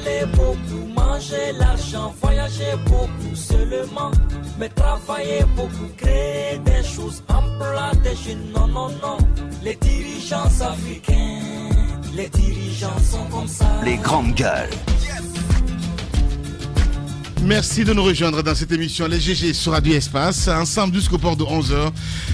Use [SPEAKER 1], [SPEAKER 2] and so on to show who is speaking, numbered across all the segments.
[SPEAKER 1] parler beaucoup, manger l'argent, voyager beaucoup seulement, mais travailler beaucoup, créer des choses, emploi des jeunes, non, non, non. Les dirigeants africains, les dirigeants sont comme ça.
[SPEAKER 2] Les grandes gueules.
[SPEAKER 3] Merci de nous rejoindre dans cette émission Les GG sur Radio Espace. Ensemble jusqu'au port de 11h.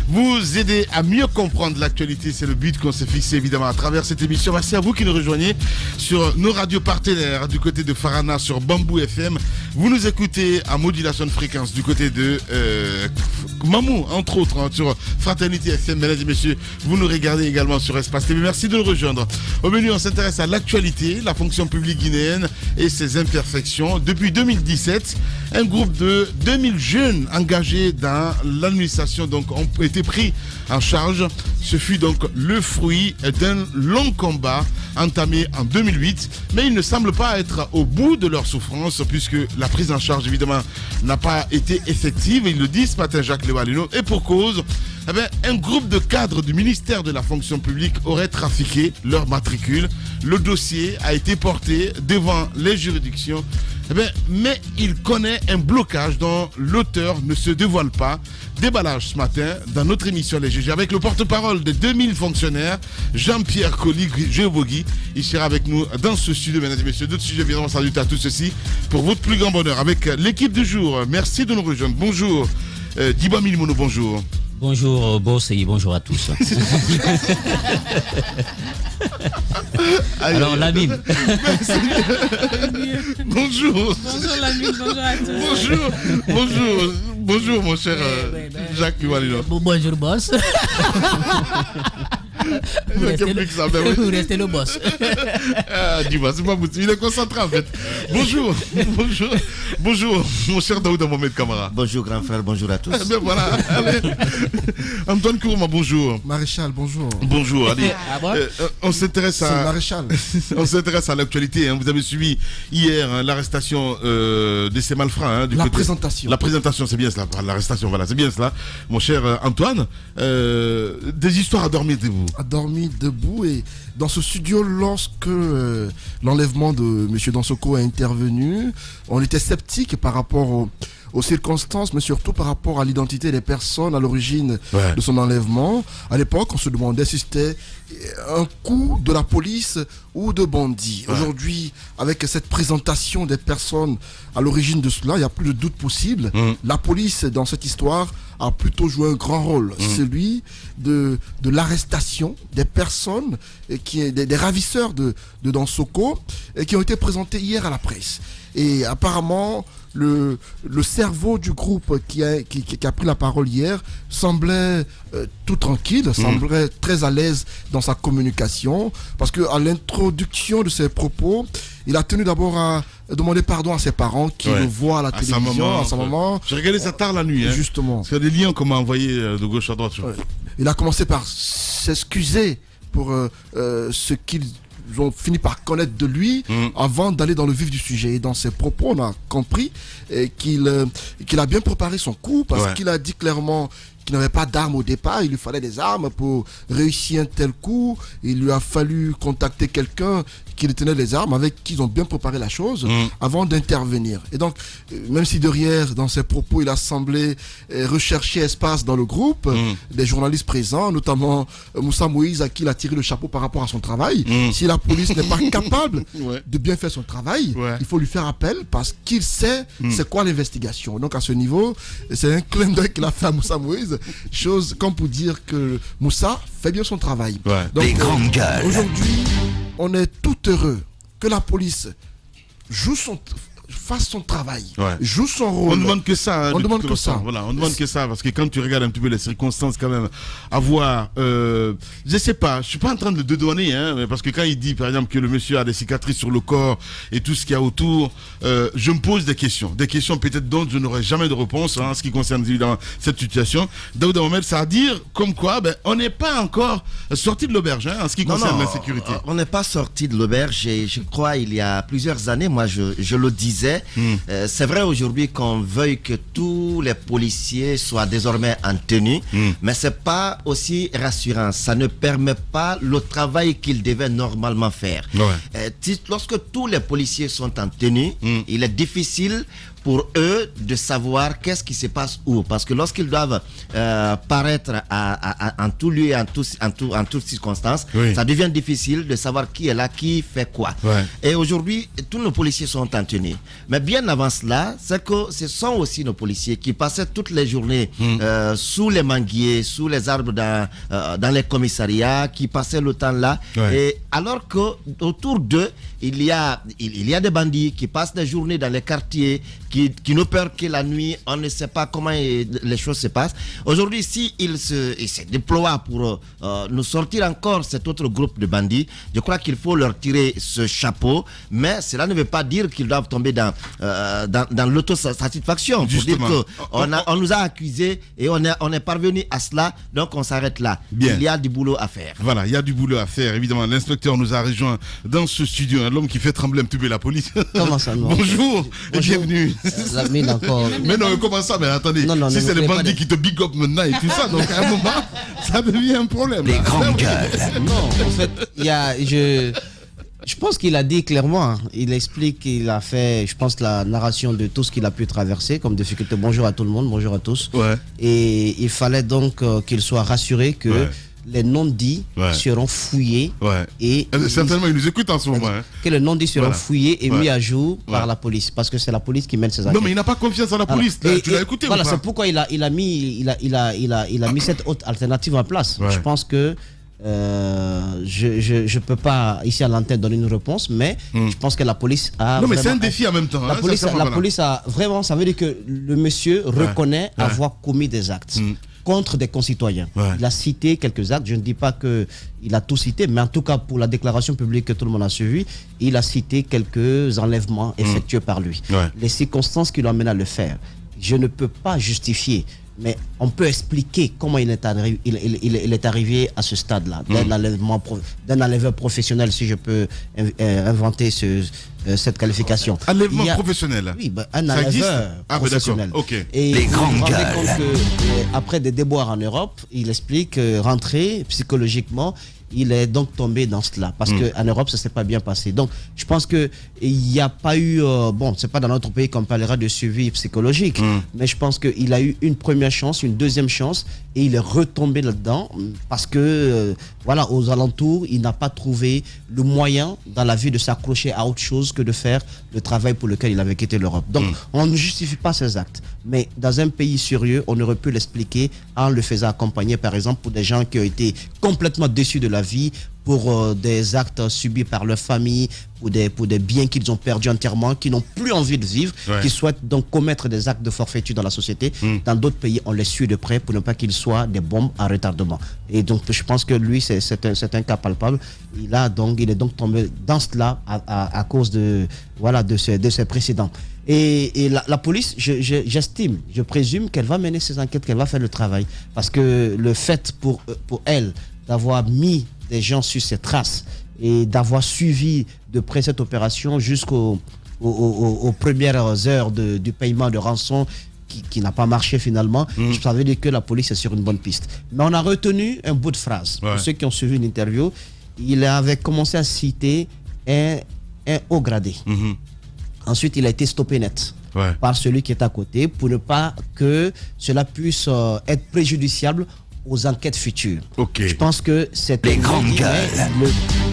[SPEAKER 3] Vous aider à mieux comprendre l'actualité. C'est le but qu'on s'est fixé évidemment à travers cette émission. Merci à vous qui nous rejoignez sur nos radios partenaires du côté de Farana sur Bamboo FM. Vous nous écoutez en modulation de fréquence du côté de Mamou, entre autres, sur Fraternité FM. Mesdames et messieurs, vous nous regardez également sur Espace TV. Merci de nous rejoindre. Au menu, on s'intéresse à l'actualité, la fonction publique guinéenne et ses imperfections. Depuis 2017, un groupe de 2000 jeunes engagés dans l'administration ont été pris en charge. Ce fut donc le fruit d'un long combat entamé en 2008, mais il ne semble pas être au bout de leur souffrance puisque la prise en charge évidemment n'a pas été effective. Il le dit ce matin Jacques Lewalino, et pour cause, un groupe de cadres du ministère de la fonction publique aurait trafiqué leur matricule. Le dossier a été porté devant les juridictions, mais il connaît un blocage dont l'auteur ne se dévoile pas. Déballage ce matin dans notre émission Les GG avec le porte-parole des 2000 fonctionnaires, Jean-Pierre Colli-Gévogui. Il sera avec nous dans ce studio, mesdames et messieurs. D'autres sujets viendront s'ajouter à tout ceci pour votre plus grand bonheur avec l'équipe du jour. Merci de nous rejoindre. Bonjour. Diba Milimono, bonjour.
[SPEAKER 4] Bonjour boss et bonjour à tous. Alors Lamine.
[SPEAKER 3] Bonjour.
[SPEAKER 5] Bonjour Lamine, bonjour à tous.
[SPEAKER 3] Bonjour mon cher Jacques Lewalino.
[SPEAKER 6] Bonjour boss. Vous restez le boss.
[SPEAKER 3] Dis-moi, c'est pas possible. Il est concentré en fait. Bonjour, mon cher Daouda Mohamed Kamara.
[SPEAKER 7] Bonjour grand frère, bonjour à tous.
[SPEAKER 3] Voilà, allez. Antoine Kourouma, bonjour.
[SPEAKER 8] Maréchal, bonjour.
[SPEAKER 3] Bonjour, allez. On s'intéresse à.
[SPEAKER 8] Maréchal.
[SPEAKER 3] On s'intéresse à l'actualité. Vous avez suivi hier l'arrestation de ces malfrats.
[SPEAKER 8] Présentation.
[SPEAKER 3] La présentation, c'est bien cela. L'arrestation, voilà, c'est bien cela. Mon cher Antoine, des histoires à dormir debout.
[SPEAKER 8] A dormi debout, et dans ce studio, lorsque l'enlèvement de M. Dansoko est intervenu, on était sceptique par rapport aux circonstances, mais surtout par rapport à l'identité des personnes à l'origine de son enlèvement. À l'époque, on se demandait si c'était un coup de la police ou de bandits. Aujourd'hui, avec cette présentation des personnes à l'origine de cela, il n'y a plus de doute possible. La police, dans cette histoire, a plutôt joué un grand rôle, celui de l'arrestation des personnes, des ravisseurs de Dansoko, qui ont été présentés hier à la presse. Et apparemment, le cerveau du groupe qui a pris la parole hier semblait tout tranquille, semblait très à l'aise dans sa communication, parce qu'à l'introduction de ses propos, il a tenu d'abord à demander pardon à ses parents qui le voient à la télévision, à sa maman.
[SPEAKER 3] J'ai regardé ça tard la nuit.
[SPEAKER 8] Justement.
[SPEAKER 3] Parce qu'il y a des liens qu'on m'a envoyés de gauche à droite.
[SPEAKER 8] Il a commencé par s'excuser pour ce qu'ils ont fini par connaître de lui avant d'aller dans le vif du sujet. Et dans ses propos, on a compris qu'il a bien préparé son coup, parce qu'il a dit clairement qu'il n'avait pas d'armes au départ, il lui fallait des armes pour réussir un tel coup. Il lui a fallu contacter quelqu'un qui détenait les armes, avec qui ils ont bien préparé la chose avant d'intervenir. Et donc, même si derrière, dans ses propos, il a semblé rechercher espace dans le groupe, des journalistes présents, notamment Moussa Moïse, à qui il a tiré le chapeau par rapport à son travail. Si la police n'est pas capable de bien faire son travail, il faut lui faire appel, parce qu'il sait c'est quoi l'investigation. Donc à ce niveau, c'est un clin d'œil qu'il a fait à Moussa Moïse, chose comme pour dire que Moussa fait bien son travail. Donc aujourd'hui, on est tout heureux que la police fasse son travail, joue son rôle.
[SPEAKER 3] On ne demande que ça.
[SPEAKER 8] On demande que ça.
[SPEAKER 3] Voilà, on demande que ça, parce que quand tu regardes un petit peu les circonstances, quand même, à voir, je sais pas, je suis pas en train de dédouaner, mais parce que quand il dit, par exemple, que le monsieur a des cicatrices sur le corps et tout ce qu'il y a autour, je me pose des questions peut-être dont je n'aurai jamais de réponse en ce qui concerne évidemment cette situation. Daouda Mohamed, ça veut dire comme quoi, on n'est pas encore sorti de l'auberge en ce qui concerne l'insécurité.
[SPEAKER 7] On n'est pas sorti de l'auberge, et je crois il y a plusieurs années, moi je le disais.
[SPEAKER 2] disais, c'est vrai aujourd'hui qu'on veuille que tous les policiers soient désormais en tenue, mais c'est pas aussi rassurant. Ça ne permet pas le travail qu'ils devaient normalement faire. Lorsque tous les policiers sont en tenue, il est difficile pour eux de savoir qu'est-ce qui se passe où. Parce que lorsqu'ils doivent paraître en tout lieu et en toutes circonstances, ça devient difficile de savoir qui est là, qui fait quoi. Et aujourd'hui, tous nos policiers sont en tenue. Mais bien avant cela, c'est que ce sont aussi nos policiers qui passaient toutes les journées sous les manguiers, sous les arbres dans les commissariats, qui passaient le temps là. Et alors qu'autour d'eux, il y a des bandits qui passent des journées dans les quartiers, qui ne peur que la nuit, on ne sait pas comment les choses se passent. Aujourd'hui, si il se déploie pour nous sortir encore cet autre groupe de bandits, je crois qu'il faut leur tirer ce chapeau, mais cela ne veut pas dire qu'ils doivent tomber dans l'autosatisfaction. Pour dire qu'on nous a accusés et on est parvenu à cela, donc on s'arrête là.
[SPEAKER 3] Bien.
[SPEAKER 2] Il y a du boulot à faire.
[SPEAKER 3] Voilà, il y a du boulot à faire. Évidemment, l'inspecteur nous a rejoint dans ce studio, l'homme qui fait trembler un petit peu la police.
[SPEAKER 6] Comment ça, non?
[SPEAKER 3] Bonjour et bienvenue.
[SPEAKER 6] La mine encore.
[SPEAKER 3] Mais non, comment ça? Mais attendez, si c'est les bandits qui te big up maintenant et tout ça, donc à un moment, ça devient un problème.
[SPEAKER 7] Les grandes gueules.
[SPEAKER 6] Non, en fait, je pense qu'il a dit clairement, hein. Il explique qu'il a fait, je pense, la narration de tout ce qu'il a pu traverser comme difficulté. Bonjour à tout le monde, bonjour à tous. Et il fallait donc qu'il soit rassuré que les non-dits seront fouillés. Et
[SPEAKER 3] certainement, il nous écoute en ce moment.
[SPEAKER 6] Que les non-dits seront fouillés et mis à jour par la police. Parce que c'est la police qui mène ces enquêtes.
[SPEAKER 3] Non, mais il n'a pas confiance en la police. Tu l'as écouté
[SPEAKER 6] voilà,
[SPEAKER 3] ou pas?
[SPEAKER 6] c'est pourquoi il a mis cette autre alternative en place. Je pense que je peux pas ici à l'antenne donner une réponse, mais je pense que la police a.
[SPEAKER 3] Non, mais c'est un défi en même temps.
[SPEAKER 6] La police a vraiment. Ça veut dire que le monsieur reconnaît avoir commis des actes contre des concitoyens. Il a cité quelques actes. Je ne dis pas qu'il a tout cité, mais en tout cas pour la déclaration publique que tout le monde a suivie, il a cité quelques enlèvements effectués par lui. Les circonstances qui l'ont amené à le faire. Je ne peux pas justifier, mais on peut expliquer comment il est arrivé à ce stade-là, d'un enlèveur professionnel, si je peux inventer cette qualification.
[SPEAKER 3] Enlèvement professionnel?
[SPEAKER 6] Oui, un enlèveur professionnel. Et
[SPEAKER 7] les grandes gueules.
[SPEAKER 6] Après des déboires en Europe, il explique rentrer psychologiquement. Il est donc tombé dans cela parce qu'en Europe ça s'est pas bien passé. Donc je pense que il n'y a pas eu bon, c'est pas dans notre pays qu'on parlera de suivi psychologique, mais je pense qu'il a eu une première chance, une deuxième chance et il est retombé là-dedans parce que voilà, aux alentours il n'a pas trouvé le moyen dans la vie de s'accrocher à autre chose que de faire le travail pour lequel il avait quitté l'Europe. Donc on ne justifie pas ces actes, mais dans un pays sérieux on aurait pu l'expliquer en le faisant accompagner par exemple pour des gens qui ont été complètement déçus de la vie, pour des actes subis par leur famille, pour des biens qu'ils ont perdus entièrement, qui n'ont plus envie de vivre, qui souhaitent donc commettre des actes de forfaiture dans la société. Dans d'autres pays, on les suit de près pour ne pas qu'ils soient des bombes à retardement. Et donc, je pense que lui, c'est un cas palpable. Il est donc tombé dans cela à cause de ses précédents. Et la police, j'estime, je présume qu'elle va mener ses enquêtes, qu'elle va faire le travail. Parce que le fait pour elle d'avoir mis des gens sur ses traces et d'avoir suivi de près cette opération jusqu'aux premières heures du paiement de rançon qui n'a pas marché finalement, je savais dire que la police est sur une bonne piste. Mais on a retenu un bout de phrase. Pour ceux qui ont suivi une interview, il avait commencé à citer un haut gradé. Ensuite, il a été stoppé net par celui qui est à côté pour ne pas que cela puisse être préjudiciable aux enquêtes futures. Je pense que c'est
[SPEAKER 7] les grandes gueules.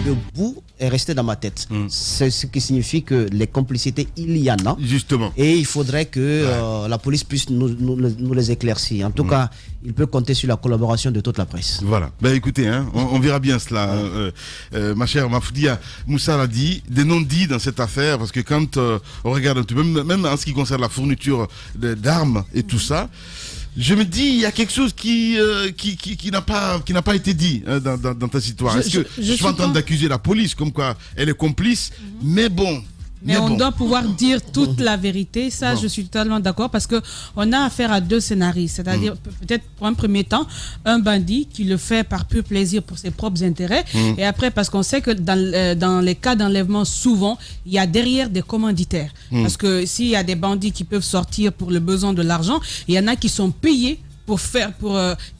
[SPEAKER 6] Le bout est resté dans ma tête. C'est ce qui signifie que les complicités, il y en a.
[SPEAKER 3] Justement.
[SPEAKER 6] Et il faudrait que la police puisse nous les éclaircir. En tout cas, il peut compter sur la collaboration de toute la presse.
[SPEAKER 3] Voilà. Ben écoutez, hein, on verra bien cela. Ma chère Mafoudia, Moussa l'a dit, des non-dits dans cette affaire, parce que quand on regarde un petit peu, même en ce qui concerne la fourniture d'armes et tout ça, je me dis, il y a quelque chose qui n'a pas été dit dans ta histoire. Est-ce que je suis en train d'accuser la police comme quoi elle est complice, mais bon,
[SPEAKER 5] Mais on doit pouvoir dire toute la vérité. Ça, je suis totalement d'accord parce qu'on a affaire à deux scénarios. C'est-à-dire, peut-être pour un premier temps, un bandit qui le fait par pur plaisir pour ses propres intérêts. Et après, parce qu'on sait que dans les cas d'enlèvement, souvent, il y a derrière des commanditaires. Parce que s'il y a des bandits qui peuvent sortir pour le besoin de l'argent, il y en a qui sont payés pour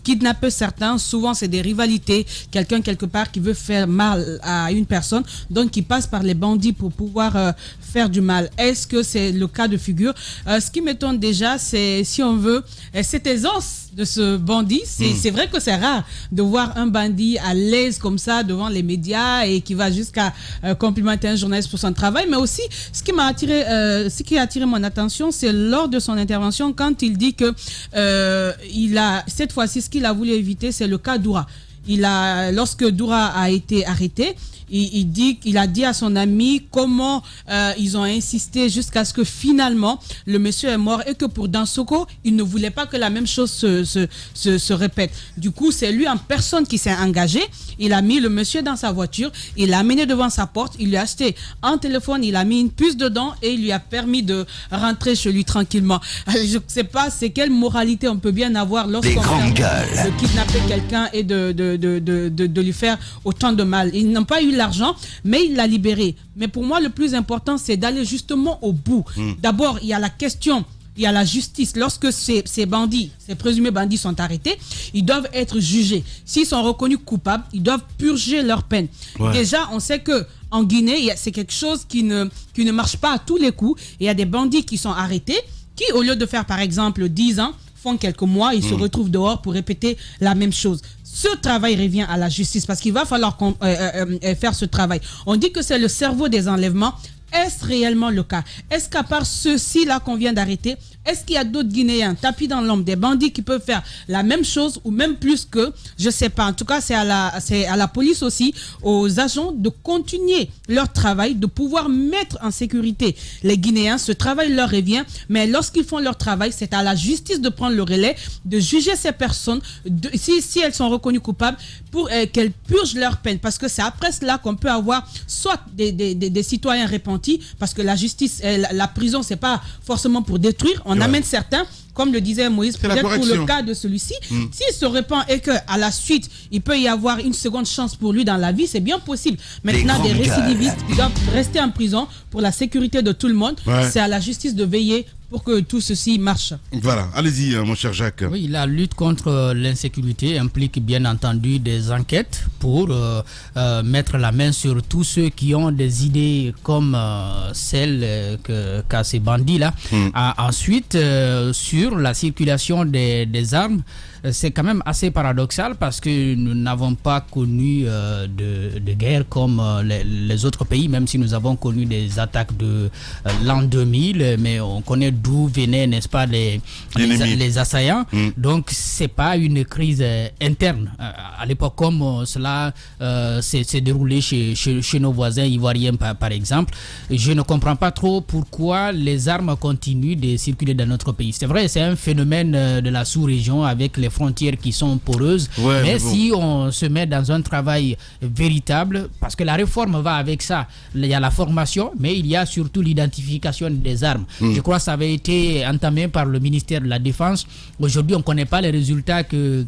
[SPEAKER 5] kidnapper certains. Souvent, c'est des rivalités. Quelqu'un, quelque part, qui veut faire mal à une personne, donc qui passe par les bandits pour pouvoir faire du mal. Est-ce que c'est le cas de figure? Ce qui m'étonne déjà, c'est, si on veut, cette aisance de ce bandit. C'est vrai que c'est rare de voir un bandit à l'aise comme ça devant les médias et qui va jusqu'à complimenter un journaliste pour son travail. Mais aussi, ce qui a attiré mon attention, c'est lors de son intervention, quand il dit que cette fois-ci, ce qu'il a voulu éviter, c'est le cas Doura. Lorsque Doura a été arrêté, il a dit à son ami comment ils ont insisté jusqu'à ce que finalement le monsieur est mort et que pour Dansoko, il ne voulait pas que la même chose se répète. Du coup, c'est lui en personne qui s'est engagé. Il a mis le monsieur dans sa voiture, il l'a amené devant sa porte, il lui a acheté un téléphone, il a mis une puce dedans et il lui a permis de rentrer chez lui tranquillement. Je ne sais pas c'est quelle moralité on peut bien avoir lorsqu'on permet de kidnapper quelqu'un et de lui faire autant de mal. Ils n'ont pas eu l'argent, mais il l'a libéré. Mais pour moi, le plus important, c'est d'aller justement au bout. D'abord, il y a la question, il y a la justice. Lorsque ces bandits, ces présumés bandits sont arrêtés, ils doivent être jugés. S'ils sont reconnus coupables, ils doivent purger leur peine. Déjà, on sait que en Guinée, c'est quelque chose qui ne marche pas à tous les coups. Il y a des bandits qui sont arrêtés, qui, au lieu de faire, par exemple, 10 ans, font quelques mois, ils se retrouvent dehors pour répéter la même chose. Ce travail revient à la justice parce qu'il va falloir faire ce travail. On dit que c'est le cerveau des enlèvements. Est-ce réellement le cas? Est-ce qu'à part ceux-ci-là qu'on vient d'arrêter, est-ce qu'il y a d'autres Guinéens tapis dans l'ombre, des bandits qui peuvent faire la même chose ou même plus que, je ne sais pas. En tout cas, c'est à la police aussi, aux agents de continuer leur travail, de pouvoir mettre en sécurité les Guinéens. Ce travail leur revient, mais lorsqu'ils font leur travail, c'est à la justice de prendre le relais, de juger ces personnes, si elles sont reconnues coupables, pour qu'elles purgent leur peine. Parce que c'est après cela qu'on peut avoir soit des citoyens repentis, parce que la justice, la prison, c'est pas forcément pour détruire. On amène certains, comme le disait Moïse, peut-être pour le cas de celui-ci. S'il se répand et qu'à la suite, il peut y avoir une seconde chance pour lui dans la vie, c'est bien possible. Maintenant, des récidivistes qui doivent rester en prison pour la sécurité de tout le monde, c'est à la justice de veiller pour que tout ceci marche.
[SPEAKER 3] Voilà, allez-y mon cher Jacques.
[SPEAKER 4] Oui, la lutte contre l'insécurité implique bien entendu des enquêtes pour mettre la main sur tous ceux qui ont des idées comme celles qu'a ces bandits-là. Ensuite, sur la circulation des armes, c'est quand même assez paradoxal parce que nous n'avons pas connu de guerre comme les autres pays, même si nous avons connu des attaques de l'an 2000, mais on connaît d'où venaient, n'est-ce pas, les assaillants. Donc, c'est pas une crise interne. À l'époque, comme cela s'est déroulé chez nos voisins ivoiriens, par exemple, je ne comprends pas trop pourquoi les armes continuent de circuler dans notre pays. C'est vrai, c'est un phénomène de la sous-région avec les frontières qui sont poreuses, mais si on se met dans un travail véritable, parce que la réforme va avec ça, il y a la formation, mais il y a surtout l'identification des armes. Je crois que ça avait été entamé par le ministère de la Défense. Aujourd'hui, on ne connaît pas les résultats que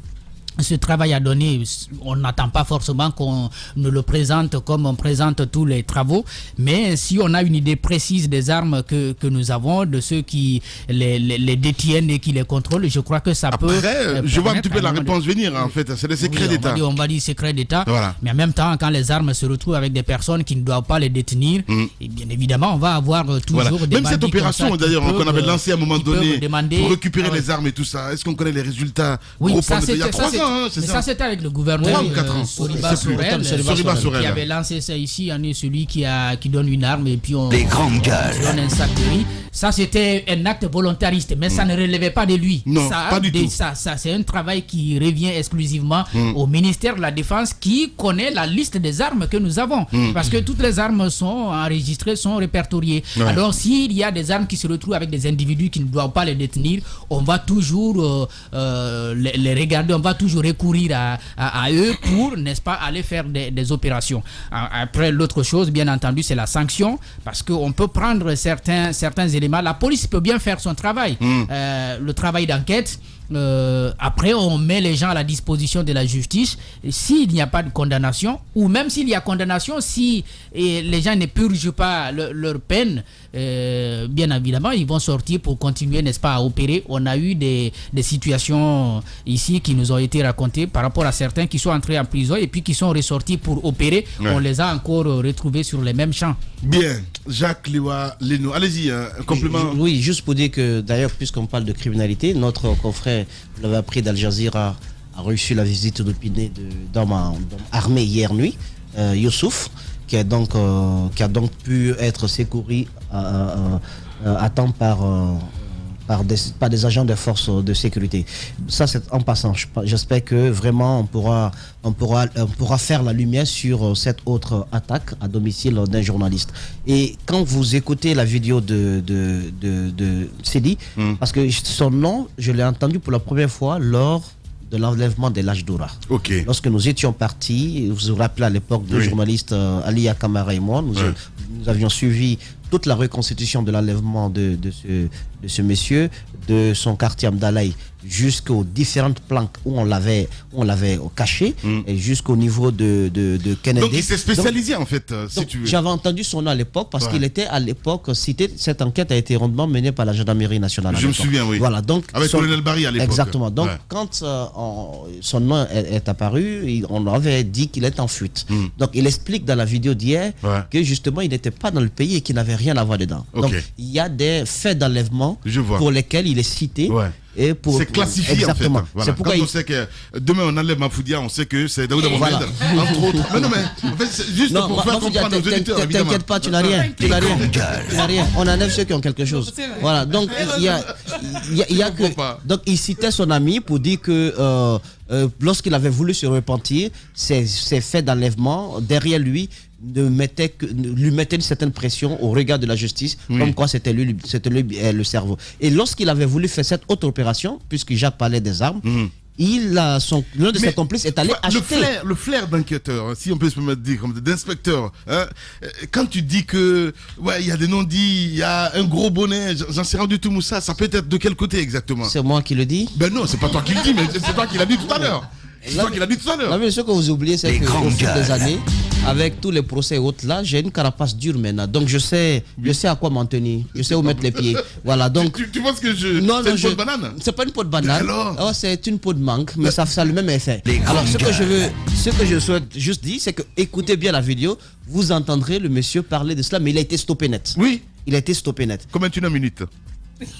[SPEAKER 4] ce travail a donné. On n'attend pas forcément qu'on nous le présente comme on présente tous les travaux, mais si on a une idée précise des armes que nous avons, de ceux qui les détiennent et qui les contrôlent, je crois que ça peut...
[SPEAKER 3] Je vois un petit peu la réponse venir, en fait. C'est les secrets d'État.
[SPEAKER 4] On va dire secrets d'État, mais en même temps, quand les armes se retrouvent avec des personnes qui ne doivent pas les détenir, et bien évidemment, on va avoir toujours des...
[SPEAKER 3] Même cette opération, d'ailleurs, qu'on avait lancée à un moment donné pour récupérer les armes et tout ça, est-ce qu'on connaît les résultats?
[SPEAKER 4] Oui, il y a 3 ans. Mais ça, c'était avec le gouverneur Soriba Sorel qui avait lancé ça ici. On est celui qui donne une arme et puis on donne un sac de riz. ça c'était un acte volontariste, mais ça ne relevait pas de lui.
[SPEAKER 3] Non,
[SPEAKER 4] ça,
[SPEAKER 3] pas du tout.
[SPEAKER 4] Ça, c'est un travail qui revient exclusivement au ministère de la Défense qui connaît la liste des armes que nous avons. Parce que toutes les armes sont enregistrées, sont répertoriées.
[SPEAKER 3] Ouais.
[SPEAKER 4] Alors s'il y a des armes qui se retrouvent avec des individus qui ne doivent pas les détenir, on va toujours les regarder, on va toujours recourir à eux pour, n'est-ce pas, aller faire des opérations. Après, l'autre chose, bien entendu, c'est la sanction, parce qu'on peut prendre certains éléments. La police peut bien faire son travail, le travail d'enquête. Après, on met les gens à la disposition de la justice. S'il n'y a pas de condamnation, ou même s'il y a condamnation, si les gens ne purgent pas leur peine, bien évidemment, ils vont sortir pour continuer, n'est-ce pas, à opérer. On a eu des situations ici qui nous ont été racontées par rapport à certains qui sont entrés en prison et puis qui sont ressortis pour opérer. On les a encore retrouvés sur les mêmes champs.
[SPEAKER 3] Bien, Jacques Liwa Leno, allez-y, un complément.
[SPEAKER 6] Oui, juste pour dire que d'ailleurs, puisqu'on parle de criminalité, notre confrère, vous l'avez appris d'Al Jazeera, a reçu la visite d'opiné d'hommes armés hier nuit, Youssouf, qui a donc pu être secouru à temps par des agents des forces de sécurité. Ça, c'est en passant. J'espère que vraiment on pourra faire la lumière sur cette autre attaque à domicile d'un journaliste. Et quand vous écoutez la vidéo de Sidi, parce que son nom, je l'ai entendu pour la première fois lors de l'enlèvement de l'Ajdoura.
[SPEAKER 3] Okay.
[SPEAKER 6] Lorsque nous étions partis, vous vous rappelez à l'époque, deux journalistes, Ali Akamara et moi, nous avions suivi toute la reconstitution de l'enlèvement de ce monsieur, de son quartier Amdalaï, jusqu'aux différentes planques où on l'avait caché, et jusqu'au niveau de Kennedy.
[SPEAKER 3] Donc il s'est spécialisé en fait, si tu veux.
[SPEAKER 6] J'avais entendu son nom à l'époque parce qu'il était à l'époque cité. Cette enquête a été rondement menée par la gendarmerie nationale.
[SPEAKER 3] Je me souviens, oui.
[SPEAKER 6] Voilà, donc
[SPEAKER 3] avec Colonel Barry à l'époque.
[SPEAKER 6] Exactement. Donc quand son nom est apparu, on avait dit qu'il est en fuite. Donc il explique dans la vidéo d'hier que justement il n'était pas dans le pays et qu'il n'avait rien à voir dedans. Donc il y a des faits d'enlèvement pour lesquels il est cité.
[SPEAKER 3] C'est classifié
[SPEAKER 6] exactement.
[SPEAKER 3] en fait. Voilà.
[SPEAKER 6] C'est pourquoi
[SPEAKER 3] on sait que demain on enlève Mafoudia, on sait que c'est Daouda Mohamed, entre autres. Mais non, mais en fait, c'est juste pour faire comprendre aux auditeurs, évidemment.
[SPEAKER 6] T'inquiète pas, tu n'as rien. Tu n'as rien. On enlève ceux qui ont quelque chose. Voilà, donc il y a que. Donc il citait son ami pour dire que lorsqu'il avait voulu se repentir, ces faits d'enlèvement, derrière lui, lui mettait une certaine pression au regard de la justice, comme quoi c'était lui le cerveau. Et lorsqu'il avait voulu faire cette autre opération, puisque Jacques parlait des armes, l'un de ses complices est allé acheter.
[SPEAKER 3] Le flair d'enquêteur, si on peut se permettre de dire, comme d'inspecteur, hein, quand tu dis que il y a des non-dits, il y a un gros bonnet, j'en sais rien du tout, Moussa, ça peut être de quel côté exactement?
[SPEAKER 6] C'est moi qui le dis?
[SPEAKER 3] Ben non, c'est pas toi qui le dis, mais c'est toi qui l'as dit tout à l'heure. C'est toi qui l'as dit tout à l'heure.
[SPEAKER 6] Mais ce que vous oubliez, c'est qu'au fil des années, avec tous les procès et autres là, j'ai une carapace dure maintenant. Donc je sais à quoi m'en tenir. Je sais où mettre les pieds. Voilà, donc
[SPEAKER 3] tu penses que c'est une peau de banane?
[SPEAKER 6] C'est pas une peau de banane. C'est une peau de mangue, mais ça a le même effet. Alors ce que je souhaite juste dire, c'est que écoutez bien la vidéo, vous entendrez le monsieur parler de cela, mais il a été stoppé net.
[SPEAKER 3] Oui.
[SPEAKER 6] Il a été stoppé net.
[SPEAKER 3] Combien tu as une minute?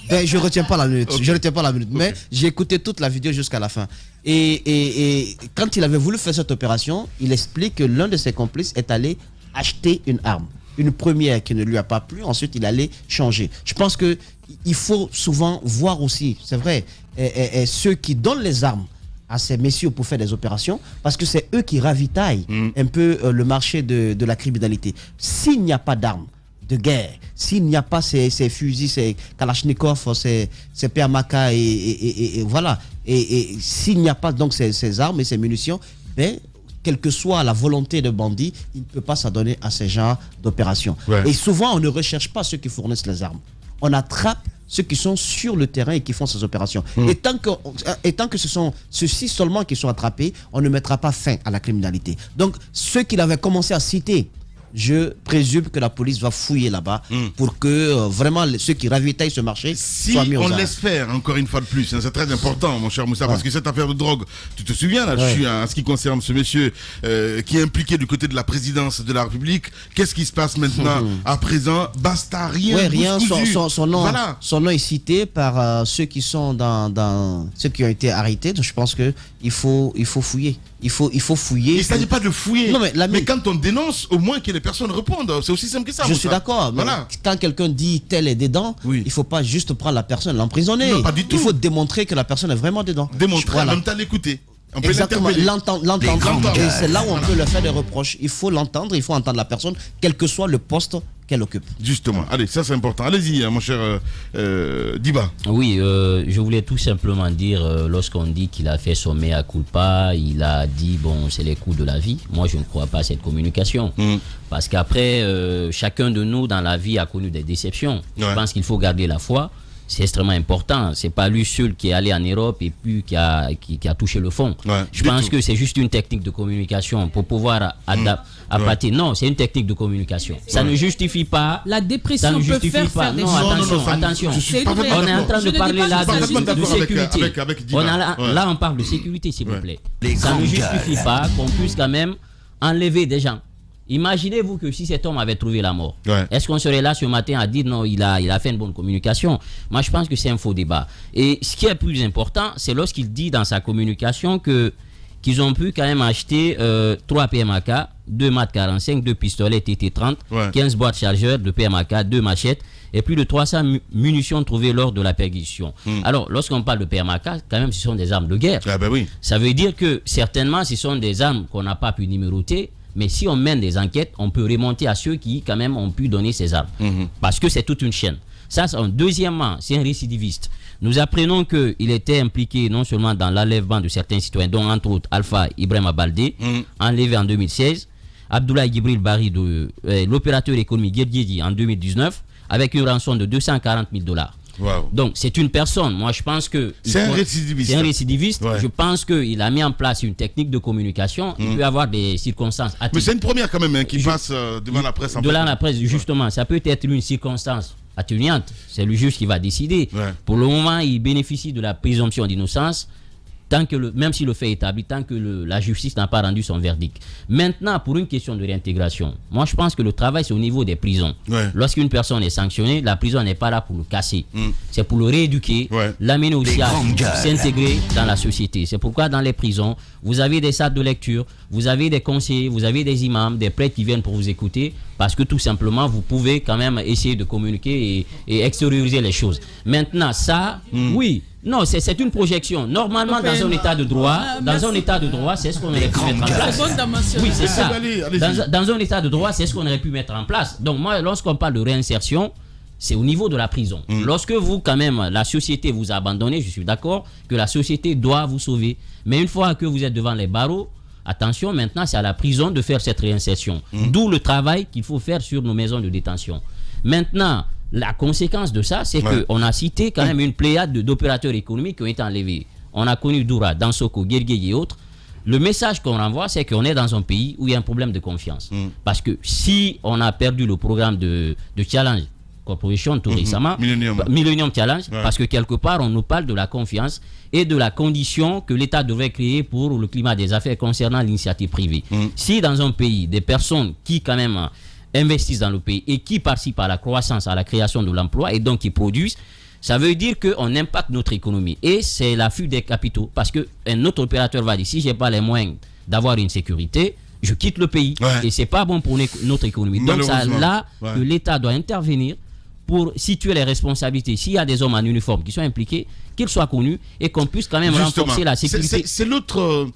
[SPEAKER 6] Je retiens pas la minute. Mais j'ai écouté toute la vidéo jusqu'à la fin. Et quand il avait voulu faire cette opération, il explique que l'un de ses complices est allé acheter une arme. Une première qui ne lui a pas plu, ensuite il allait changer. Je pense que il faut souvent voir aussi, c'est vrai, ceux qui donnent les armes à ces messieurs pour faire des opérations, parce que c'est eux qui ravitaillent un peu le marché de la criminalité. S'il n'y a pas d'armes de guerre, s'il n'y a pas ces fusils, ces Kalachnikov, ces PMK et voilà, et s'il n'y a pas donc ces armes et ces munitions, quelle que soit la volonté de bandit, il ne peut pas s'adonner à ces genres d'opérations. Et souvent, on ne recherche pas ceux qui fournissent les armes. On attrape ceux qui sont sur le terrain et qui font ces opérations. Et tant que ce sont ceux-ci seulement qui sont attrapés, on ne mettra pas fin à la criminalité. Donc, ceux qu'il avait commencé à citer, je présume que la police va fouiller là-bas pour que vraiment ceux qui ravitaillent ce marché soient mis aux arrêts.
[SPEAKER 3] On laisse faire, encore une fois de plus, hein, c'est très important, mon cher Moussa, parce que cette affaire de drogue, tu te souviens là-dessus, en ce qui concerne ce monsieur qui est impliqué du côté de la présidence de la République, qu'est-ce qui se passe maintenant à présent? Basta, rien.
[SPEAKER 6] Son nom est cité par ceux qui sont dans ceux qui ont été arrêtés, donc je pense que il faut fouiller. Il faut fouiller.
[SPEAKER 3] Il ne s'agit pas de fouiller.
[SPEAKER 6] Non, mais
[SPEAKER 3] quand on dénonce, au moins qu'il y ait des personnes répondent. C'est aussi simple que ça.
[SPEAKER 6] Je suis d'accord.
[SPEAKER 3] Voilà.
[SPEAKER 6] Quand quelqu'un dit tel est dedans, il ne faut pas juste prendre la personne, l'emprisonner.
[SPEAKER 3] Non, pas du tout.
[SPEAKER 6] Il faut démontrer que la personne est vraiment dedans.
[SPEAKER 3] Démontrer,
[SPEAKER 6] Voilà.
[SPEAKER 3] en même temps l'écouter. On peut
[SPEAKER 6] Exactement,
[SPEAKER 3] l'interpeller.
[SPEAKER 6] l'entendre. Et c'est là où on peut le faire des reproches. Il faut l'entendre, il faut entendre la personne, quel que soit le poste qu'elle occupe.
[SPEAKER 3] Justement, allez, ça c'est important. Allez-y, mon cher Diba.
[SPEAKER 7] Oui, je voulais tout simplement dire, lorsqu'on dit qu'il a fait son mea culpa, il a dit, bon, c'est les coups de la vie. Moi, je ne crois pas à cette communication. Parce qu'après, chacun de nous dans la vie a connu des déceptions. Je pense qu'il faut garder la foi. C'est extrêmement important. C'est pas lui seul qui est allé en Europe et puis qui a touché le fond. Je pense que c'est juste une technique de communication pour pouvoir appâter. Non, c'est une technique de communication. Ça ne justifie pas.
[SPEAKER 5] La dépression peut faire faire des
[SPEAKER 7] choses. Attention. On est en train de parler là de sécurité. Là, on parle de sécurité, s'il vous plaît. Ça ne justifie pas qu'on puisse quand même enlever des gens. Imaginez-vous que si cet homme avait trouvé la mort, est-ce qu'on serait là ce matin à dire non, il a fait une bonne communication? Moi, je pense que c'est un faux débat. Et ce qui est plus important, c'est lorsqu'il dit dans sa communication qu'ils ont pu quand même acheter 3 PMAK, 2 MAT 45, 2 pistolets TT30, 15 boîtes chargeurs de PMAK, 2 machettes et plus de 300 munitions trouvées lors de la perquisition. Alors, lorsqu'on parle de PMAK, quand même, ce sont des armes de guerre. Ça veut dire que certainement, ce sont des armes qu'on n'a pas pu numéroter. Mais si on mène des enquêtes, on peut remonter à ceux qui, quand même, ont pu donner ces armes. Parce que c'est toute une chaîne. Ça, deuxièmement, c'est un récidiviste. Nous apprenons qu'il était impliqué non seulement dans l'enlèvement de certains citoyens, dont entre autres Alpha Ibrahima Baldé, enlevé en 2016, Abdoulaye Gibril Bari, l'opérateur économique Guedjedi en 2019, avec une rançon de $240 000. Wow. Donc c'est une personne, moi je pense que
[SPEAKER 3] c'est un récidiviste.
[SPEAKER 7] C'est un récidiviste. Je pense qu'il a mis en place une technique de communication. Il peut y avoir des circonstances atypiques.
[SPEAKER 3] Mais c'est une première quand même qui passe devant la presse.
[SPEAKER 7] Devant la presse, justement. Ça peut être une circonstance atténuante. C'est le juge qui va décider. Pour le moment, il bénéficie de la présomption d'innocence. Tant que même si le fait est établi, tant que la justice n'a pas rendu son verdict. Maintenant, pour une question de réintégration, moi je pense que le travail c'est au niveau des prisons. Lorsqu'une personne est sanctionnée, la prison n'est pas là pour le casser. C'est pour le rééduquer, l'amener aussi à s'intégrer dans la société. C'est pourquoi dans les prisons, vous avez des salles de lecture, vous avez des conseillers, vous avez des imams, des prêtres qui viennent pour vous écouter, parce que tout simplement, vous pouvez quand même essayer de communiquer et extérioriser les choses. Maintenant, ça, oui. Non, c'est une projection. Normalement, dans un état de droit, c'est ce qu'on aurait pu mettre en place. Oui, c'est ça. Dans un état de droit, c'est ce qu'on aurait pu mettre en place. Donc moi, lorsqu'on parle de réinsertion, c'est au niveau de la prison. Lorsque vous, quand même, la société vous a abandonné, je suis d'accord que la société doit vous sauver. Mais une fois que vous êtes devant les barreaux, attention, maintenant, c'est à la prison de faire cette réinsertion. D'où le travail qu'il faut faire sur nos maisons de détention. Maintenant, la conséquence de ça, c'est qu'on a cité quand même une pléiade d'opérateurs économiques qui ont été enlevés. On a connu Doura, Dansoko, Guergué et autres. Le message qu'on renvoie, c'est qu'on est dans un pays où il y a un problème de confiance. Parce que si on a perdu le programme de Challenge Corporation tout récemment, Millennium Challenge, parce que quelque part, on nous parle de la confiance et de la condition que l'État devrait créer pour le climat des affaires concernant l'initiative privée. Si dans un pays, des personnes qui quand même investissent dans le pays et qui participent à la croissance, à la création de l'emploi et donc qui produisent, ça veut dire qu'on impacte notre économie. Et c'est la fuite des capitaux. Parce qu'un autre opérateur va dire, si je n'ai pas les moyens d'avoir une sécurité, je quitte le pays. Et ce n'est pas bon pour notre économie. Donc c'est là que l'État doit intervenir pour situer les responsabilités. S'il y a des hommes en uniforme qui sont impliqués, qu'ils soient connus et qu'on puisse quand même renforcer la sécurité.
[SPEAKER 3] C'est l'autre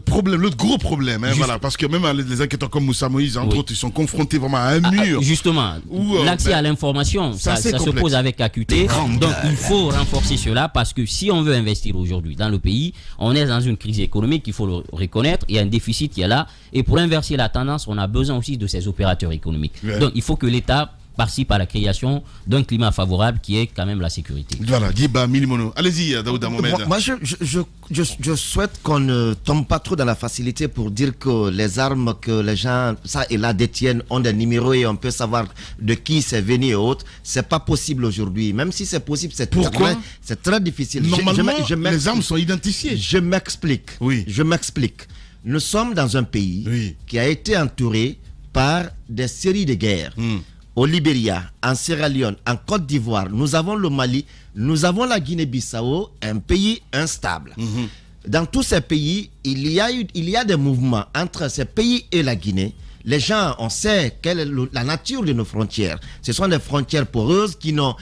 [SPEAKER 3] problème, l'autre gros problème. Voilà, parce que même les enquêteurs comme Moussa Moïse, entre autres, ils sont confrontés vraiment à un mur.
[SPEAKER 7] Justement, l'accès à l'information, ça se pose avec acuité. Donc il faut renforcer cela parce que si on veut investir aujourd'hui dans le pays, on est dans une crise économique, il faut le reconnaître. Il y a un déficit qui est là. Et pour inverser la tendance, on a besoin aussi de ces opérateurs économiques. Donc il faut que l'État participe à la création d'un climat favorable qui est quand même la sécurité.
[SPEAKER 3] Voilà, Diba Milimono. Allez-y, Daouda Mohamed.
[SPEAKER 2] Moi, je souhaite qu'on ne tombe pas trop dans la facilité pour dire que les armes que les gens, ça et là, détiennent ont des numéros et on peut savoir de qui c'est venu et autres. C'est pas possible aujourd'hui. Même si c'est possible, c'est très difficile.
[SPEAKER 3] Normalement, les armes sont identifiées.
[SPEAKER 2] Je m'explique. Je m'explique. Nous sommes dans un pays qui a été entouré par des séries de guerres. Au Libéria, en Sierra Leone, en Côte d'Ivoire, nous avons le Mali, nous avons la Guinée-Bissau, un pays instable. Dans tous ces pays, il y a des mouvements entre ces pays et la Guinée. Les gens, on sait quelle est la nature de nos frontières. Ce sont des frontières poreuses qui n'ont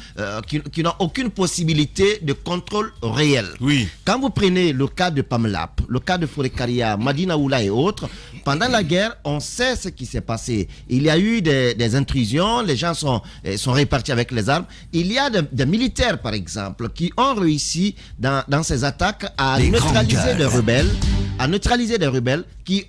[SPEAKER 2] aucune possibilité de contrôle réel.
[SPEAKER 3] Oui.
[SPEAKER 2] Quand vous prenez le cas de Pamlap, le cas de Forekaria, Madina Oula et autres, pendant la guerre, on sait ce qui s'est passé. Il y a eu des intrusions, les gens sont répartis avec les armes. Il y a des militaires, par exemple, qui ont réussi dans ces attaques à neutraliser des rebelles, qui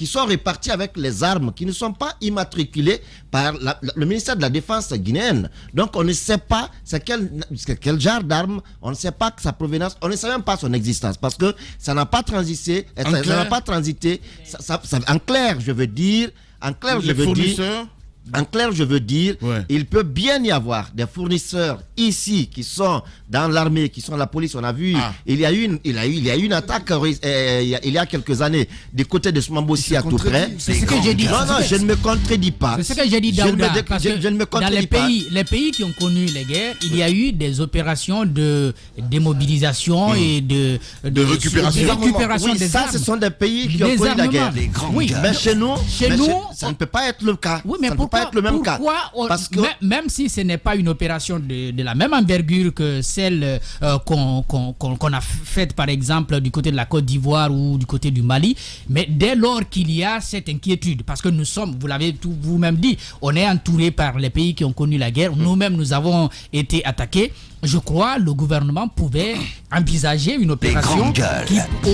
[SPEAKER 2] sont répartis avec les armes, qui ne sont pas immatriculés par le ministère de la Défense guinéenne. Donc on ne sait pas c'est quel genre d'armes, on ne sait pas sa provenance, on ne sait même pas son existence, parce que ça n'a pas transité, en clair, je veux dire, ouais. Il peut bien y avoir des fournisseurs ici qui sont dans l'armée, qui sont la police. On a vu, il y a eu une attaque il y a quelques années du côté de Smambossi à tout près.
[SPEAKER 4] C'est ce que j'ai dit.
[SPEAKER 2] Non, je ne me contredis pas.
[SPEAKER 4] C'est ce que j'ai dit, Daouda.
[SPEAKER 2] Je ne me contredis
[SPEAKER 4] pas. Les pays qui ont connu les guerres, il y a eu des opérations de démobilisation et de récupération
[SPEAKER 2] oui,
[SPEAKER 4] des armes.
[SPEAKER 2] Ce sont des pays qui ont connu la guerre.
[SPEAKER 4] Oui.
[SPEAKER 2] Mais chez nous, ça ne peut pas être le cas.
[SPEAKER 4] Oui, mais
[SPEAKER 2] ça ne peut pas être le même cas.
[SPEAKER 4] Parce que même si ce n'est pas une opération de la même envergure que celle qu'on a faite par exemple du côté de la Côte d'Ivoire ou du côté du Mali, mais dès lors qu'il y a cette inquiétude, parce que nous sommes, vous l'avez vous-même dit, on est entouré par les pays qui ont connu la guerre, nous-mêmes nous avons été attaqués. Je crois le gouvernement pouvait envisager une opération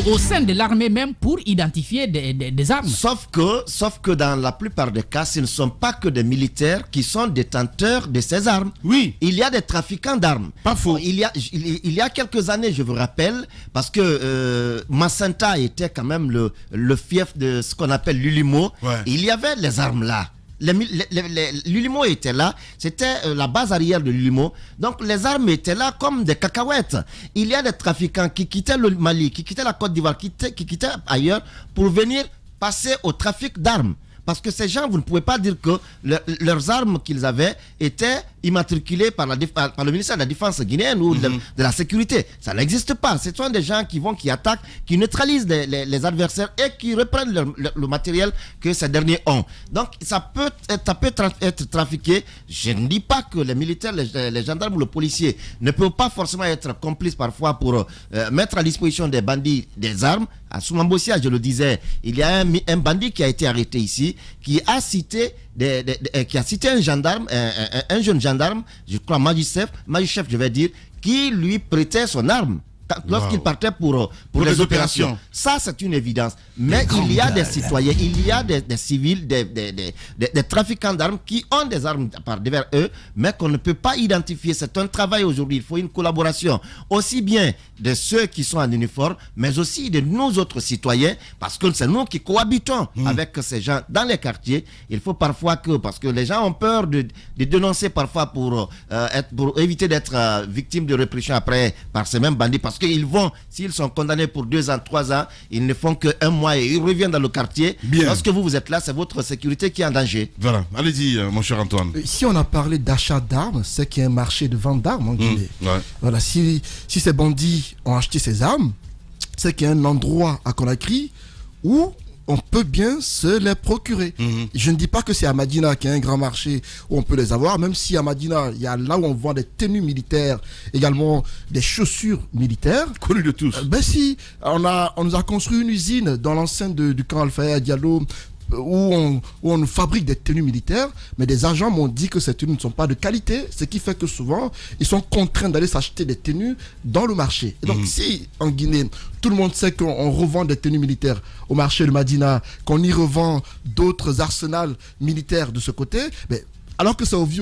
[SPEAKER 4] au sein de l'armée même pour identifier des armes.
[SPEAKER 2] Sauf que dans la plupart des cas, ce ne sont pas que des militaires qui sont détenteurs de ces armes.
[SPEAKER 3] Oui.
[SPEAKER 2] Il y a des trafiquants d'armes.
[SPEAKER 3] Pas faux.
[SPEAKER 2] Il y a quelques années, je vous rappelle, parce que Macenta était quand même le fief de ce qu'on appelle l'Ulimo. Ouais. Il y avait les armes là. L'Ulimo était là, c'était la base arrière de l'Ulimo. Donc les armes étaient là comme des cacahuètes. Il y a des trafiquants qui quittaient le Mali, qui quittaient la Côte d'Ivoire, qui quittaient ailleurs pour venir passer au trafic d'armes. Parce que ces gens, vous ne pouvez pas dire que leurs armes qu'ils avaient étaient immatriculées par le ministère de la Défense guinéenne ou de la sécurité. Ça n'existe pas. Ce sont des gens qui attaquent, qui neutralisent les adversaires et qui reprennent le matériel que ces derniers ont. Donc ça peut être trafiqué. Je ne dis pas que les militaires, les gendarmes ou les policiers ne peuvent pas forcément être complices parfois pour mettre à disposition des bandits des armes. À Soumambossia, je le disais, il y a un bandit qui a été arrêté ici, qui a cité un gendarme, un jeune gendarme, je crois Magichef, je vais dire, qui lui prêtait son arme lorsqu'il partait pour les opérations. Ça, c'est une évidence. Mais il y a des citoyens, il y a des civils, des trafiquants d'armes qui ont des armes devers eux, mais qu'on ne peut pas identifier. C'est un travail aujourd'hui. Il faut une collaboration aussi bien de ceux qui sont en uniforme, mais aussi de nous autres citoyens, parce que c'est nous qui cohabitons avec ces gens dans les quartiers. Il faut parfois parce que les gens ont peur de dénoncer parfois pour éviter d'être victimes de répression après par ces mêmes bandits, parce qu'ils vont, s'ils sont condamnés pour 2 ans, 3 ans, ils ne font que 1 mois et ils reviennent dans le quartier. Bien. Lorsque vous êtes là, c'est votre sécurité qui est en danger.
[SPEAKER 3] Voilà, allez-y mon cher Antoine.
[SPEAKER 8] Ici on a parlé d'achat d'armes, c'est qu'il y a un marché de vente d'armes en Guinée.
[SPEAKER 3] Ouais.
[SPEAKER 8] Voilà, si ces bandits ont acheté ces armes, c'est qu'il y a un endroit à Conakry où on peut bien se les procurer. Je ne dis pas que c'est à Madina qu'il y a un grand marché où on peut les avoir, même si à Madina, il y a là où on vend des tenues militaires, également des chaussures militaires.
[SPEAKER 3] Connu de tous.
[SPEAKER 8] Ben si, on nous a construit une usine dans l'enceinte du camp Alpha Diallo, où on fabrique des tenues militaires, mais des agents m'ont dit que ces tenues ne sont pas de qualité, ce qui fait que souvent, ils sont contraints d'aller s'acheter des tenues dans le marché. Et donc, si en Guinée, tout le monde sait qu'on revend des tenues militaires au marché de Madina, qu'on y revend d'autres arsenals militaires de ce côté, mais alors que c'est au vu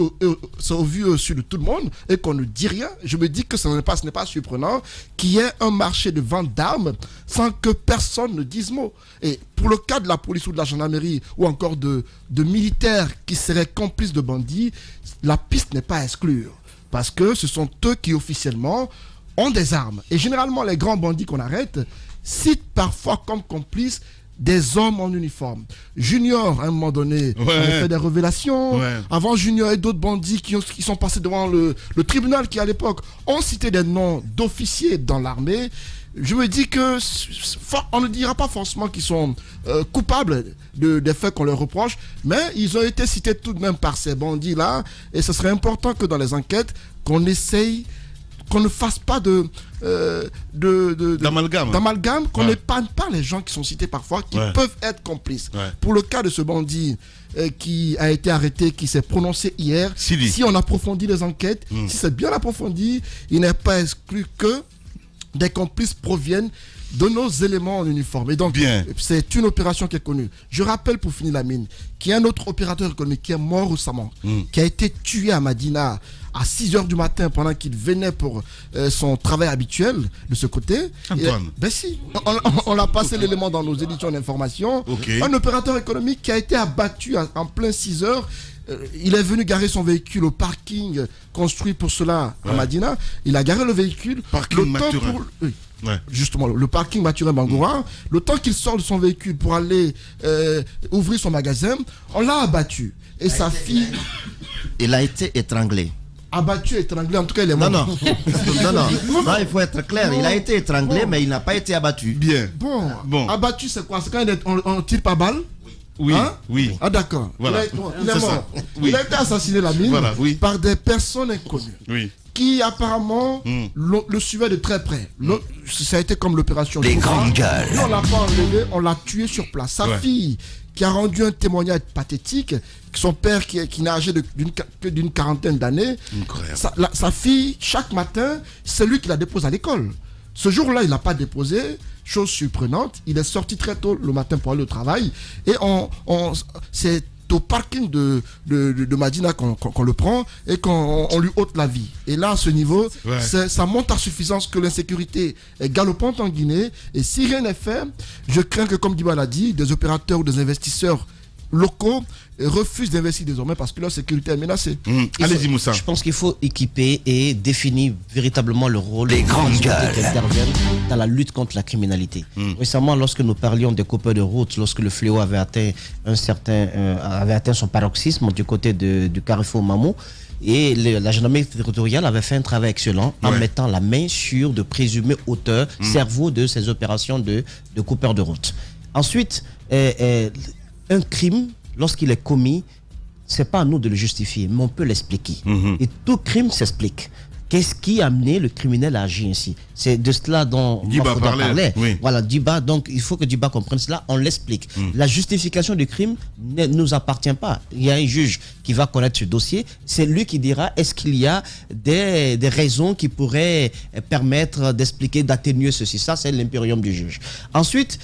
[SPEAKER 8] sur de tout le monde et qu'on ne dit rien, je me dis que ce n'est pas surprenant qu'il y ait un marché de vente d'armes sans que personne ne dise mot. Et pour le cas de la police ou de la gendarmerie ou encore de militaires qui seraient complices de bandits, la piste n'est pas à exclure. Parce que ce sont eux qui officiellement ont des armes. Et généralement, les grands bandits qu'on arrête citent parfois comme complices des hommes en uniforme. Junior, à un moment donné, avait fait des révélations. Avant Junior et d'autres bandits qui sont passés devant le tribunal qui, à l'époque, ont cité des noms d'officiers dans l'armée. Je me dis que on ne dira pas forcément qu'ils sont coupables des faits qu'on leur reproche, mais ils ont été cités tout de même par ces bandits-là, et ce serait important que dans les enquêtes, qu'on essaye, qu'on ne fasse pas d'amalgame, qu'on n'épargne pas les gens qui sont cités parfois, qui peuvent être complices. Pour le cas de ce bandit qui a été arrêté, qui s'est prononcé hier, si on approfondit les enquêtes, si c'est bien approfondi, il n'est pas exclu que des complices proviennent de nos éléments en uniforme. Et donc, c'est une opération qui est connue. Je rappelle, pour finir la mine, qu'il y a un autre opérateur économique qui est mort récemment, qui a été tué à Madina à 6h du matin pendant qu'il venait pour son travail habituel de ce côté.
[SPEAKER 3] Antoine.
[SPEAKER 8] Si, on a passé l'élément dans nos éditions d'information. Un opérateur économique qui a été abattu en plein 6h. Il est venu garer son véhicule au parking construit pour cela à Madina. Il a garé le véhicule. Justement, le parking Mathurin Bangoura. Le temps qu'il sort de son véhicule pour aller ouvrir son magasin, on l'a abattu. Et sa fille...
[SPEAKER 2] Il a été étranglé.
[SPEAKER 8] Abattu, étranglé, en tout cas, il est mort.
[SPEAKER 2] Non, il faut être clair. Il a été étranglé, mais il n'a pas été abattu.
[SPEAKER 8] Bon. Abattu, c'est quoi? C'est quand on tire par balle?
[SPEAKER 3] Oui.
[SPEAKER 8] Ah, d'accord.
[SPEAKER 3] Voilà.
[SPEAKER 8] Il est mort. Il a été assassiné, la mine, par des personnes inconnues. Qui apparemment le suivait de très près. Ça a été comme l'opération.
[SPEAKER 9] Les grandes gueules.
[SPEAKER 8] On l'a pas enlevé, on l'a tué sur place. Sa fille, qui a rendu un témoignage pathétique, son père qui n'a âgé que d'une quarantaine d'années, sa fille, chaque matin, c'est lui qui la dépose à l'école. Ce jour-là, il n'a pas déposé. Chose surprenante, il est sorti très tôt le matin pour aller au travail. Et c'est au parking de Madina qu'on le prend et qu'on lui ôte la vie. Et là, à ce niveau, ça monte à suffisance que l'insécurité est galopante en Guinée. Et si rien n'est fait, je crains que, comme Diba l'a dit, des opérateurs ou des investisseurs locaux refusent d'investir désormais parce que leur sécurité est menacée.
[SPEAKER 3] Allez-y, Moussa.
[SPEAKER 6] Je pense qu'il faut équiper et définir véritablement le rôle des grandes gueules qui interviennent dans la lutte contre la criminalité. Récemment, lorsque nous parlions des coupeurs de route, lorsque le fléau avait atteint son paroxysme du côté du carrefour Mamou, et la gendarmerie territoriale avait fait un travail excellent en mettant la main sur de présumés auteurs, cerveaux de ces opérations de coupeurs de route. Ensuite, un crime, lorsqu'il est commis, c'est pas à nous de le justifier, mais on peut l'expliquer. Et tout crime s'explique. Qu'est-ce qui a amené le criminel à agir ainsi? C'est de cela dont
[SPEAKER 3] Diba parlait.
[SPEAKER 6] Voilà, Diba, donc il faut que Diba comprenne cela, on l'explique. La justification du crime ne nous appartient pas. Il y a un juge qui va connaître ce dossier, c'est lui qui dira est-ce qu'il y a des raisons qui pourraient permettre d'expliquer, d'atténuer ceci. Ça, c'est l'impérium du juge. Ensuite,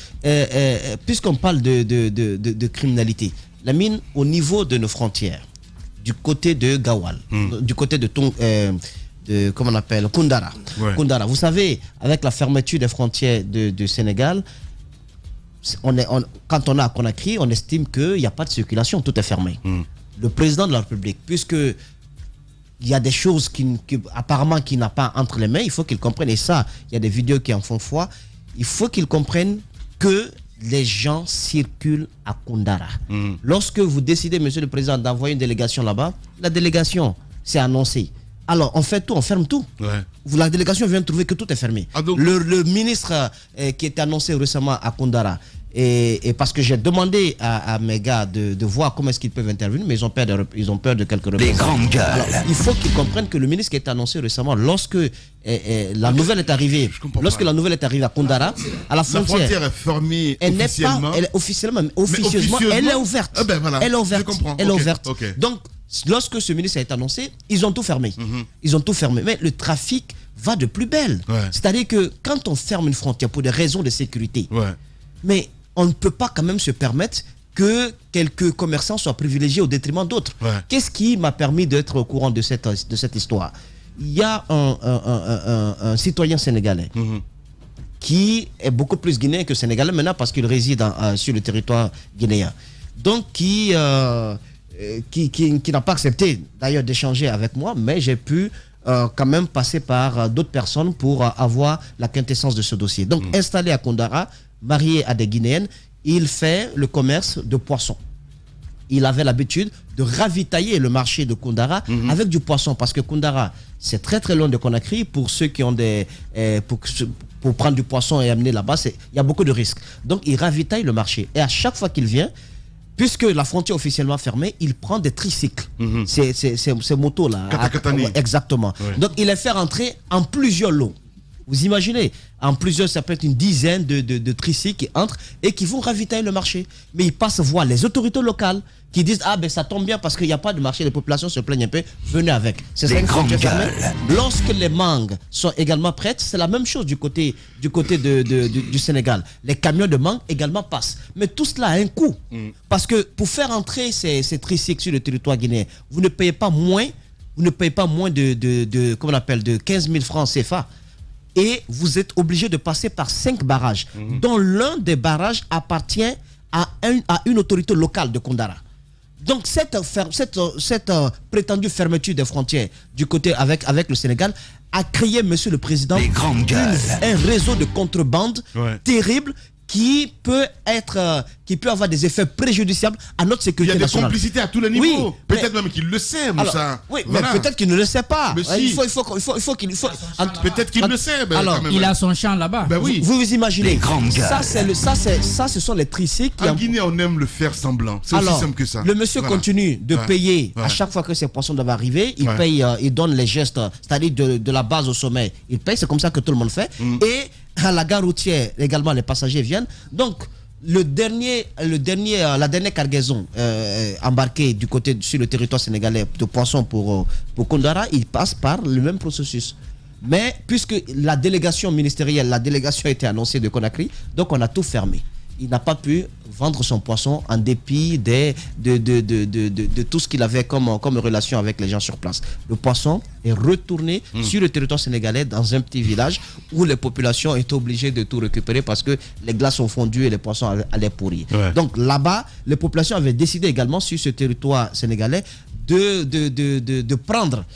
[SPEAKER 6] puisqu'on parle de criminalité, la mine au niveau de nos frontières, du côté de Gawal, du côté de comment on appelle, Koundara. Koundara. Vous savez, avec la fermeture des frontières du Sénégal, quand on est à Conakry, on estime qu'il n'y a pas de circulation, tout est fermé. Le président de la République, puisque il y a des choses apparemment qu'il n'a pas entre les mains, il faut qu'il comprenne, et ça, il y a des vidéos qui en font foi, il faut qu'il comprenne que les gens circulent à Koundara. Lorsque vous décidez, monsieur le président, d'envoyer une délégation là-bas, la délégation s'est annoncée. Alors, on fait tout, on ferme tout. La délégation vient de trouver que tout est fermé. Le ministre qui était annoncé récemment à Koundara, et parce que j'ai demandé à mes gars de voir comment est-ce qu'ils peuvent intervenir, mais ils ont peur de quelques représailles. Alors, il faut qu'ils comprennent que le ministre qui est annoncé récemment, lorsque la nouvelle est arrivée, la nouvelle est arrivée à Koundara, à la frontière,
[SPEAKER 3] la frontière est fermée officiellement.
[SPEAKER 6] Elle est officieusement, elle est ouverte. Elle est ouverte. Elle est ouverte. Donc, lorsque ce ministre a été annoncé, ils ont tout fermé. Ils ont tout fermé. Mais le trafic va de plus belle. C'est-à-dire que quand on ferme une frontière pour des raisons de sécurité, mais on ne peut pas quand même se permettre que quelques commerçants soient privilégiés au détriment d'autres. Qu'est-ce qui m'a permis d'être au courant de cette histoire? Il y a un citoyen sénégalais qui est beaucoup plus guinéen que sénégalais maintenant parce qu'il réside sur le territoire guinéen. Donc qui n'a pas accepté d'ailleurs d'échanger avec moi, mais j'ai pu quand même passer par d'autres personnes pour avoir la quintessence de ce dossier. Donc installé à Koundara, marié à des Guinéennes il fait le commerce de poissons. Il avait l'habitude de ravitailler le marché de Koundara avec du poisson, parce que Koundara, c'est très très loin de Conakry. Pour ceux qui ont pour prendre du poisson et amener là-bas, il y a beaucoup de risques. Donc il ravitaille le marché. Et à chaque fois qu'il vient, puisque la frontière est officiellement fermée, il prend des tricycles. Ces motos-là. Exactement. Ouais. Donc il les fait rentrer en plusieurs lots. Vous imaginez, en plusieurs, ça peut être une dizaine de tricycles qui entrent et qui vont ravitailler le marché. Mais ils passent voir les autorités locales qui disent « Ah ben ça tombe bien parce qu'il n'y a pas de marché, les populations se plaignent un peu, venez avec ». C'est ça une frontière fermée. Lorsque les mangues sont également prêtes, c'est la même chose du côté du Sénégal. Les camions de mangue également passent. Mais tout cela a un coût. Parce que pour faire entrer ces tricycles sur le territoire guinéen, vous ne payez pas moins de comment on appelle, de 15 000 francs CFA. Et vous êtes obligé de passer par 5 barrages, dont l'un des barrages appartient à une autorité locale de Koundara. Donc cette prétendue fermeture des frontières du côté avec le Sénégal a créé, monsieur le président, un réseau de contrebande terrible qui peut avoir des effets préjudiciables à notre sécurité nationale.
[SPEAKER 3] Il y a des complicités à tous les niveaux. Oui, peut-être même qu'il le sait, Moussa.
[SPEAKER 6] Oui, voilà. Mais peut-être qu'il ne le sait pas.
[SPEAKER 3] Mais si. Peut-être qu'il le sait.
[SPEAKER 4] Alors, il a son champ là-bas.
[SPEAKER 3] Ben oui.
[SPEAKER 6] Vous imaginez. Ça, ce sont les tricycles.
[SPEAKER 3] En Guinée, on aime le faire semblant. C'est aussi simple que ça.
[SPEAKER 6] Le monsieur continue de payer à chaque fois que ces poissons doivent arriver. Il paye, il donne les gestes, c'est-à-dire de la base au sommet. Il paye, c'est comme ça que tout le monde fait. Et à la gare routière, également, les passagers viennent. Donc, la dernière cargaison embarquée sur le territoire sénégalais de poissons pour Koundara, il passe par le même processus. Mais puisque la délégation ministérielle, a été annoncée de Conakry, donc on a tout fermé. Il n'a pas pu vendre son poisson en dépit de tout ce qu'il avait comme relation avec les gens sur place. Le poisson est retourné sur le territoire sénégalais dans un petit village où les populations étaient obligées de tout récupérer parce que les glaces ont fondu et les poissons allaient pourrir. Ouais. Donc là-bas, les populations avaient décidé également sur ce territoire sénégalais de prendre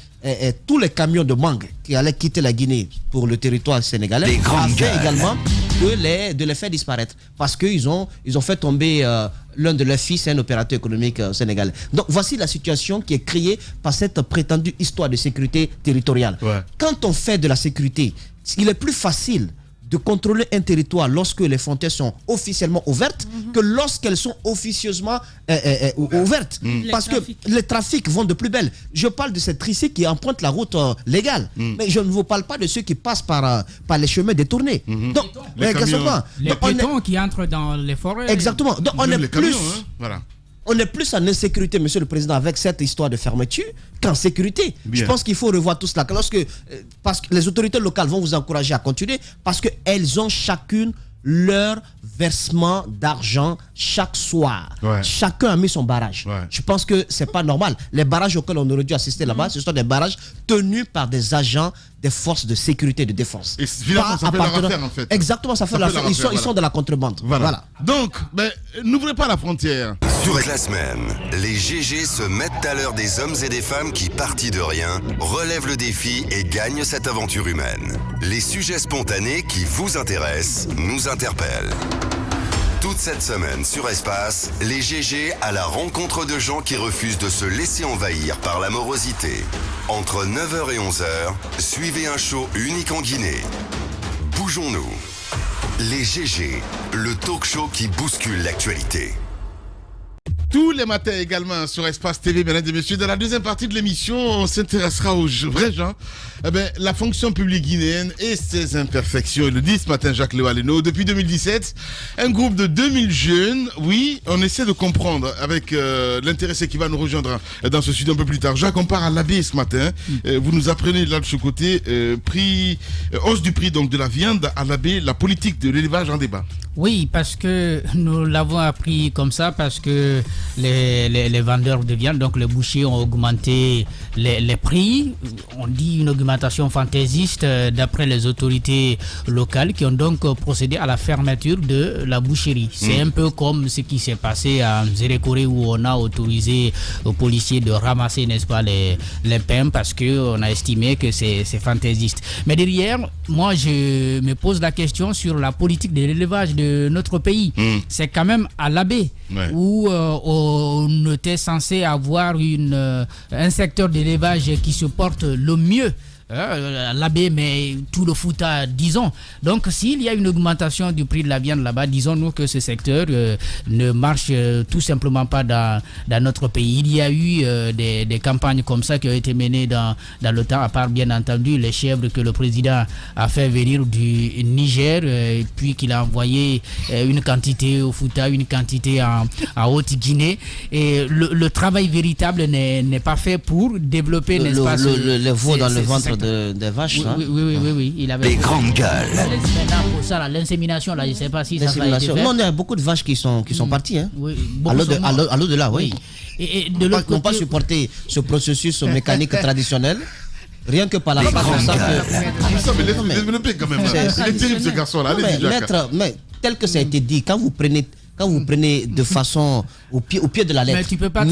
[SPEAKER 6] tous les camions de mangue qui allaient quitter la Guinée pour le territoire sénégalais, afin également de les faire disparaître, parce qu'ils ont fait tomber l'un de leurs fils, un opérateur économique sénégalais. Donc voici la situation qui est créée par cette prétendue histoire de sécurité territoriale. Ouais. Quand on fait de la sécurité, il est plus facile de contrôler un territoire lorsque les frontières sont officiellement ouvertes que lorsqu'elles sont officieusement ouvertes. Parce que les trafics vont de plus belle. Je parle de ces tricycles qui empruntent la route légale. Mais je ne vous parle pas de ceux qui passent par les chemins détournés. Donc,
[SPEAKER 4] les piétons qui entrent dans les forêts.
[SPEAKER 6] Exactement. Donc, on est plus...
[SPEAKER 3] Voilà.
[SPEAKER 6] On est plus en insécurité, monsieur le président, avec cette histoire de fermeture qu'en sécurité. Bien. Je pense qu'il faut revoir tout cela. Parce que les autorités locales vont vous encourager à continuer parce qu'elles ont chacune leur versement d'argent chaque soir. Ouais. Chacun a mis son barrage. Ouais. Je pense que c'est pas normal. Les barrages auxquels on aurait dû assister là-bas, ce sont des barrages tenus par des agents des forces de sécurité et de défense.
[SPEAKER 3] Et finalement, ça fait leur affaire en fait.
[SPEAKER 6] Exactement, ça fait leur affaire. Ils sont de la contrebande.
[SPEAKER 3] Voilà. Donc, n'ouvrez pas la frontière.
[SPEAKER 9] Toute la semaine, les GG se mettent à l'heure des hommes et des femmes qui, partis de rien, relèvent le défi et gagnent cette aventure humaine. Les sujets spontanés qui vous intéressent nous interpellent. Toute cette semaine sur Espace, les GG à la rencontre de gens qui refusent de se laisser envahir par la morosité. Entre 9h et 11h, suivez un show unique en Guinée. Bougeons-nous. Les GG, le talk show qui bouscule l'actualité.
[SPEAKER 3] Tous les matins également sur Espace TV, mesdames et messieurs. Dans la deuxième partie de l'émission, on s'intéressera aux vrais gens. La fonction publique guinéenne et ses imperfections. Il le dit ce matin Jacques Léo-Aleno. Depuis 2017, un groupe de 2000 jeunes, oui, on essaie de comprendre avec l'intéressé qui va nous rejoindre dans ce studio un peu plus tard. Jacques, on part à l'Abbé ce matin. Vous nous apprenez là de ce côté, hausse du prix donc de la viande à l'Abbé, la politique de l'élevage en débat.
[SPEAKER 4] Oui, parce que nous l'avons appris comme ça, parce que les vendeurs de viande, donc les bouchers, ont augmenté les prix. On dit une augmentation fantaisiste d'après les autorités locales qui ont donc procédé à la fermeture de la boucherie. C'est un peu comme ce qui s'est passé à Zérékoré où on a autorisé aux policiers de ramasser, n'est-ce pas, les pains parce qu'on a estimé que c'est fantaisiste. Mais derrière, moi je me pose la question sur la politique de l'élevage de de notre pays. C'est quand même à l'Abbé où on était censé avoir un secteur d'élevage qui se porte le mieux. L'Abbé, mais tout le Fouta, disons. Donc, s'il y a une augmentation du prix de la viande là-bas, disons-nous que ce secteur ne marche tout simplement pas dans notre pays. Il y a eu des campagnes comme ça qui ont été menées dans le temps, à part bien entendu les chèvres que le président a fait venir du Niger, et puis qu'il a envoyé une quantité au Fouta, une quantité en Haute-Guinée. Et le travail véritable n'est pas fait pour développer, n'est-ce pas,
[SPEAKER 6] le veau dans le ventre des vaches.
[SPEAKER 4] Oui. Il avait
[SPEAKER 9] Les grandes gueules.
[SPEAKER 4] Pour ça, l'insémination, là, je ne sais pas si ça va être fait.
[SPEAKER 6] Non, il y a beaucoup de vaches qui sont parties. Hein.
[SPEAKER 4] Oui,
[SPEAKER 6] à l'au-delà, oui.
[SPEAKER 4] Et de l'autre côté,
[SPEAKER 6] n'ont pas supporté ce processus mécanique traditionnel. Rien que par la face, on sent que...
[SPEAKER 3] Mais développez quand même. Il est terrible ce garçon-là.
[SPEAKER 6] Maître, mais tel que ça a été dit, quand vous prenez de façon au pied de la lettre,
[SPEAKER 4] mais tu peux pas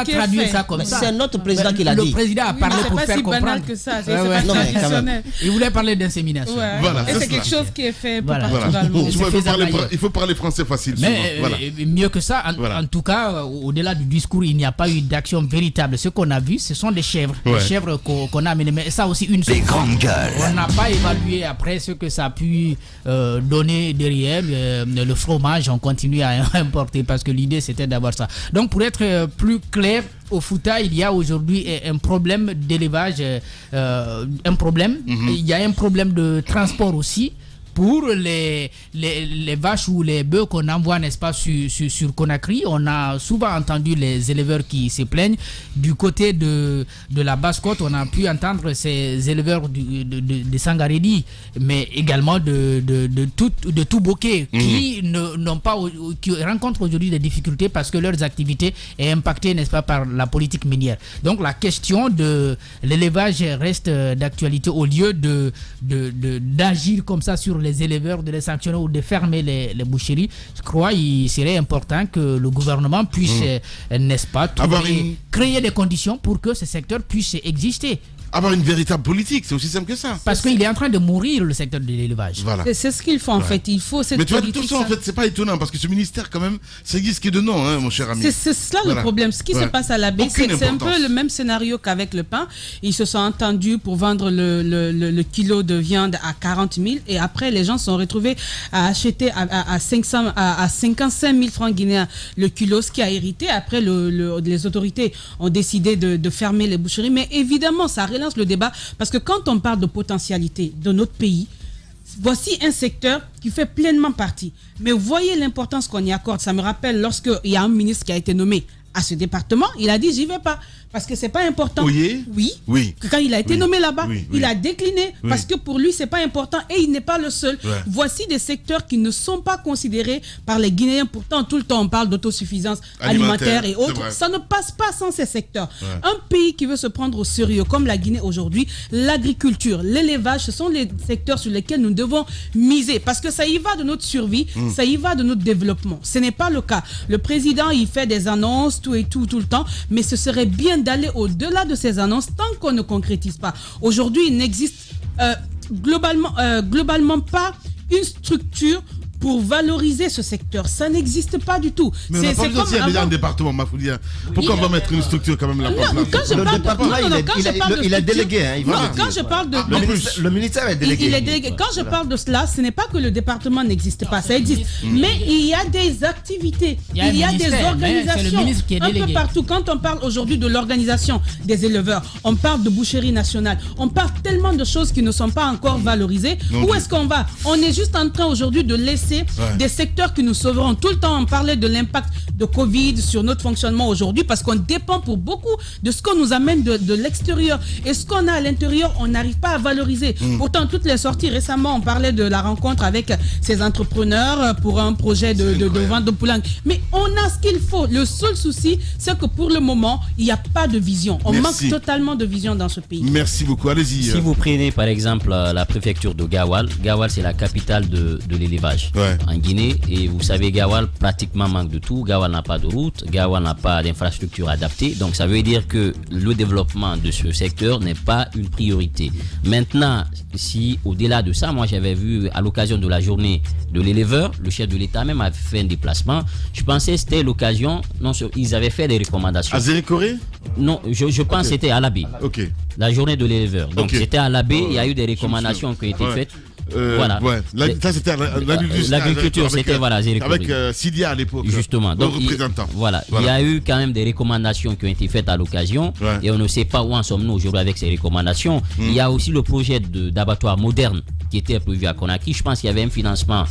[SPEAKER 4] traduire ça comme ça.
[SPEAKER 6] C'est notre président qui l'a dit.
[SPEAKER 4] Le président a parlé pour faire comprendre.
[SPEAKER 5] Que ça, c'est pas traditionnel.
[SPEAKER 4] Il voulait parler d'insémination.
[SPEAKER 3] Voilà,
[SPEAKER 5] et c'est quelque chose qui est fait partout dans le monde.
[SPEAKER 3] Il faut parler français facile.
[SPEAKER 4] Mais mieux que ça, en tout cas, au-delà du discours, il n'y a pas eu d'action véritable. Ce qu'on a vu, ce sont des chèvres. Des chèvres qu'on a amenées. Mais ça aussi,
[SPEAKER 9] Les grandes gueules.
[SPEAKER 4] On n'a pas évalué après ce que ça a pu donner derrière. Le fromage, on continue à importer parce que l'idée c'était d'avoir ça. Donc pour être plus clair, au Fouta, il y a aujourd'hui un problème d'élevage, il y a un problème de transport aussi. Pour les vaches ou les bœufs qu'on envoie, n'est-ce pas, sur Conakry, on a souvent entendu les éleveurs qui se plaignent. Du côté de la Basse-Côte, on a pu entendre ces éleveurs de Sangaredi, mais également de tout Bokeh, qui rencontrent aujourd'hui des difficultés parce que leurs activités est impactée, n'est-ce pas, par la politique minière. Donc la question de l'élevage reste d'actualité au lieu d'agir comme ça sur les éleveurs, de les sanctionner ou de fermer les boucheries. Je crois qu'il serait important que le gouvernement puisse, n'est-ce pas, créer des conditions pour que ce secteur puisse exister.
[SPEAKER 3] Avoir une véritable politique, c'est aussi simple que ça.
[SPEAKER 4] Parce qu'il est en train de mourir, le secteur de l'élevage.
[SPEAKER 3] Voilà.
[SPEAKER 5] C'est ce qu'il faut en fait. Il faut cette
[SPEAKER 3] politique. Mais
[SPEAKER 5] politique.
[SPEAKER 3] tout ça, en fait, c'est pas étonnant parce que ce ministère, quand même, ça existe que de nom, hein, mon cher ami.
[SPEAKER 5] C'est cela le problème. Ce qui se passe à l'Abbé, c'est un peu le même scénario qu'avec le pain. Ils se sont entendus pour vendre le kilo de viande à 40 000 et après, les gens se sont retrouvés à acheter à 55 000 francs guinéens le kilo, ce qui a irrité. Après, les autorités ont décidé de fermer les boucheries. Mais évidemment, ça relance le débat parce que quand on parle de potentialité de notre pays, voici un secteur qui fait pleinement partie. Mais voyez l'importance qu'on y accorde. Ça me rappelle lorsqu'il y a un ministre qui a été nommé à ce département, il a dit j'y vais pas parce que c'est pas important. Oui. Quand il a été nommé là-bas, il a décliné parce que pour lui c'est pas important et il n'est pas le seul. Voici des secteurs qui ne sont pas considérés par les Guinéens. Pourtant tout le temps on parle d'autosuffisance alimentaire et autres. Ça ne passe pas sans ces secteurs. Un pays qui veut se prendre au sérieux comme la Guinée aujourd'hui, l'agriculture, l'élevage, ce sont les secteurs sur lesquels nous devons miser parce que ça y va de notre survie, ça y va de notre développement. Ce n'est pas le cas. Le président il fait des annonces tout le temps, mais ce serait bien d'aller au-delà de ces annonces tant qu'on ne concrétise pas. Aujourd'hui, il n'existe globalement pas une structure pour valoriser ce secteur. Ça n'existe pas du tout.
[SPEAKER 3] Mais on n'a pas besoin s'il y a déjà un département, Mafoulia. Pourquoi on va mettre une structure quand même là-bas?
[SPEAKER 2] Il est délégué.
[SPEAKER 5] Quand je parle de...
[SPEAKER 2] Le ministère est délégué.
[SPEAKER 5] Il est délégué. Quand je parle de cela, ce n'est pas que le département n'existe pas. Ça existe. Mais il y a des activités. Il y a des organisations un peu partout. Quand on parle aujourd'hui de l'organisation des éleveurs, on parle de boucherie nationale. On parle tellement de choses qui ne sont pas encore valorisées. Où est-ce qu'on va? On est juste en train aujourd'hui de laisser des secteurs qui nous sauveront. Tout le temps, on parlait de l'impact de Covid sur notre fonctionnement aujourd'hui parce qu'on dépend pour beaucoup de ce qu'on nous amène de l'extérieur. Et ce qu'on a à l'intérieur, on n'arrive pas à valoriser. Pourtant, toutes les sorties, récemment, on parlait de la rencontre avec ces entrepreneurs pour un projet de vente de poulang. Mais on a ce qu'il faut. Le seul souci, c'est que pour le moment, il n'y a pas de vision. On manque totalement de vision dans ce pays.
[SPEAKER 3] Merci beaucoup. Allez-y.
[SPEAKER 7] Si vous prenez, par exemple, la préfecture de Gawal, c'est la capitale de l'élevage. en Guinée. Et vous savez, Gawal pratiquement manque de tout. Gawal n'a pas de route, Gawal n'a pas d'infrastructure adaptée. Donc ça veut dire que le développement de ce secteur n'est pas une priorité. Maintenant, si au-delà de ça, moi j'avais vu à l'occasion de la journée de l'éleveur, le chef de l'État même a fait un déplacement. Je pensais que c'était l'occasion, ils avaient fait des recommandations.
[SPEAKER 3] À Zélécoré?
[SPEAKER 7] Non, je pense que c'était à l'Abbé.
[SPEAKER 3] Ok.
[SPEAKER 7] La journée de l'éleveur. Donc c'était à l'Abbé, il y a eu des recommandations qui ont été faites. Voilà.
[SPEAKER 3] Ça c'était
[SPEAKER 7] l'agriculture, c'était voilà,
[SPEAKER 3] avec Sidia à l'époque.
[SPEAKER 7] Justement. Donc
[SPEAKER 3] représentant.
[SPEAKER 7] Il y a eu quand même des recommandations qui ont été faites à l'occasion et on ne sait pas où en sommes-nous aujourd'hui avec ces recommandations. Il y a aussi le projet d'abattoir moderne qui était prévu à Conakry. Je pense qu'il y avait un financement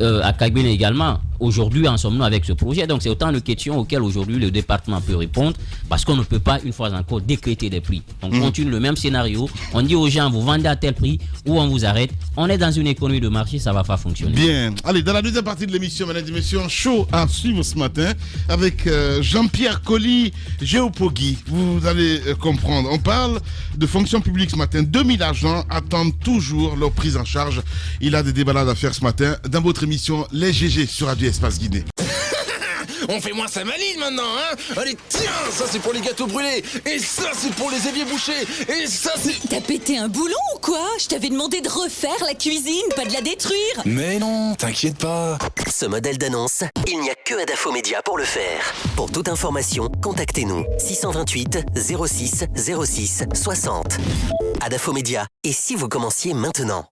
[SPEAKER 7] à Kagbine également. Aujourd'hui, en sommes-nous avec ce projet? Donc c'est autant de questions auxquelles aujourd'hui le département peut répondre, parce qu'on ne peut pas une fois encore décréter des prix. On continue le même scénario, on dit aux gens vous vendez à tel prix ou on vous arrête. On est dans une économie de marché, ça ne va pas fonctionner.
[SPEAKER 3] Bien, allez, dans la deuxième partie de l'émission, mesdames et messieurs, chaud à suivre ce matin avec Jean-Pierre Colli, Géopogui. Vous allez comprendre, on parle de fonction publique ce matin. 2000 agents attendent toujours leur prise en charge. Il a des débalades à faire ce matin dans votre émission Les GG sur Radio Espace Guinée.
[SPEAKER 10] On fait moins sa maline maintenant, hein? Allez, tiens, ça c'est pour les gâteaux brûlés, et ça c'est pour les éviers bouchés, et ça c'est...
[SPEAKER 11] T'as pété un boulon ou quoi? Je t'avais demandé de refaire la cuisine, pas de la détruire.
[SPEAKER 10] Mais non, t'inquiète pas.
[SPEAKER 12] Ce modèle d'annonce, il n'y a que Adafo Média pour le faire. Pour toute information, contactez-nous 628 06 06 60. Adafo Média, et si vous commenciez maintenant?